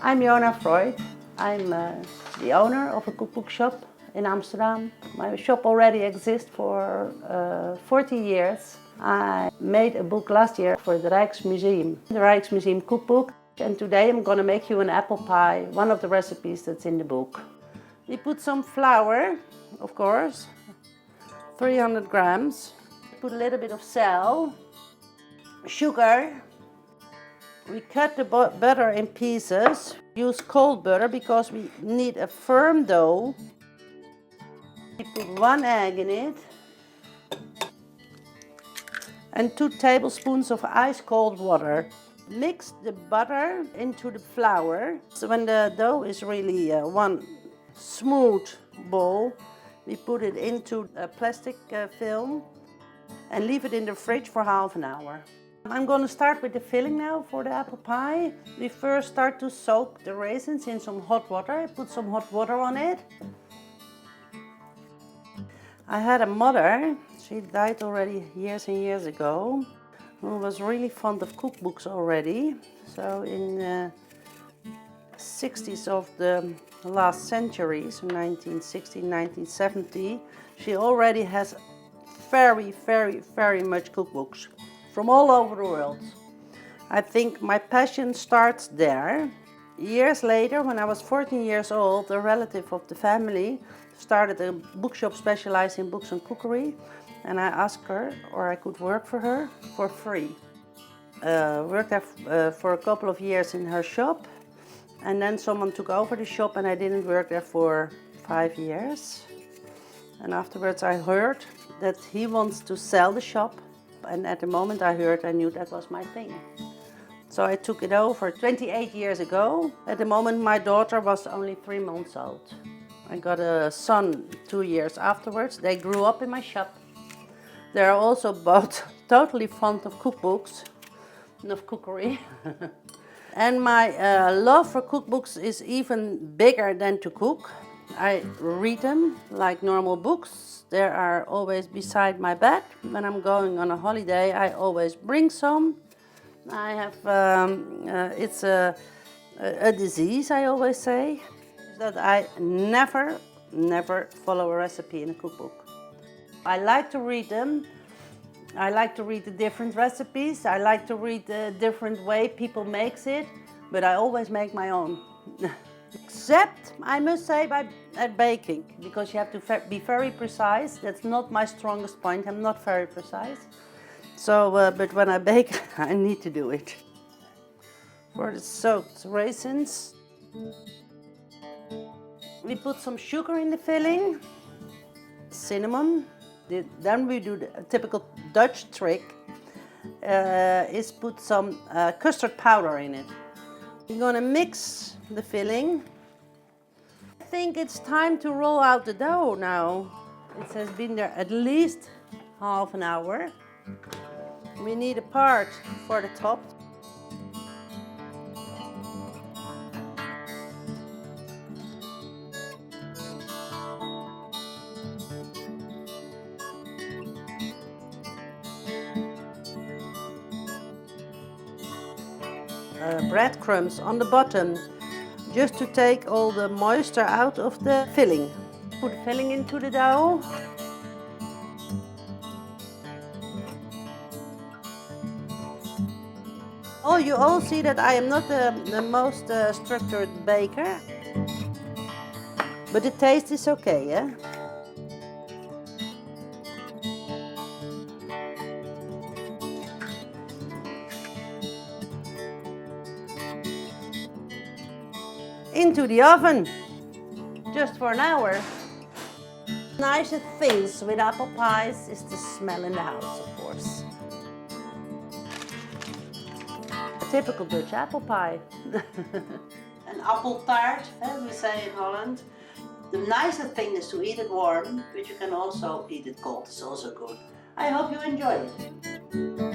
I'm Jonah Freud. I'm the owner of a cookbook shop in Amsterdam. My shop already exists for 40 years. I made a book last year for the Rijksmuseum, the Rijksmuseum Cookbook. And today I'm going to make you an apple pie, one of the recipes that's in the book. We put some flour, of course, 300 grams. Put a little bit of salt, sugar. We cut the butter in pieces. Use cold butter because we need a firm dough. We put 1 egg in it and 2 tablespoons of ice cold water. Mix the butter into the flour. So when the dough is really one smooth ball, we put it into a plastic film and leave it in the fridge for half an hour. I'm going to start with the filling now for the apple pie. We first start to soak the raisins in some hot water. I put some hot water on it. I had a mother, she died already years and years ago, who was really fond of cookbooks already. So in the 60s of the last century, so 1960, 1970, she already has very much cookbooks from all over the world. I think my passion starts there. Years later, when I was 14 years old, a relative of the family started a bookshop specialized in books and cookery, and I asked her or I could work for her for free. Worked there for a couple of years in her shop, and then someone took over the shop and I didn't work there for 5 years. And afterwards I heard that he wants to sell the shop, and at the moment I knew that was my thing. So I took it over 28 years ago. At the moment my daughter was only 3 months old. I got a son 2 years afterwards. They grew up in my shop. They are also both totally fond of cookbooks and of cookery. And my love for cookbooks is even bigger than to cook. I read them like normal books. They are always beside my bed. When I'm going on a holiday, I always bring some. I have, it's a disease, I always say, that I never follow a recipe in a cookbook. I like to read them. I like to read the different recipes. I like to read the different way people makes it, but I always make my own. Except, I must say, at baking, because you have to be very precise. That's not my strongest point. I'm not very precise. So, but when I bake, I need to do it. For the soaked raisins, we put some sugar in the filling, cinnamon. Then we do the typical Dutch trick, is put some custard powder in it. We're gonna mix the filling. I think it's time to roll out the dough now. It has been there at least half an hour. We need a part for the top. Breadcrumbs on the bottom, just to take all the moisture out of the filling. Put the filling into the dough. Oh, you all see that I am not the most structured baker, but the taste is okay, yeah? Into the oven, just for an hour. Nicest things with apple pies is the smell in the house, of course. A typical Dutch apple pie. An apple tart, as we say in Holland. The nicest thing is to eat it warm, but you can also eat it cold. It's also good. I hope you enjoy it.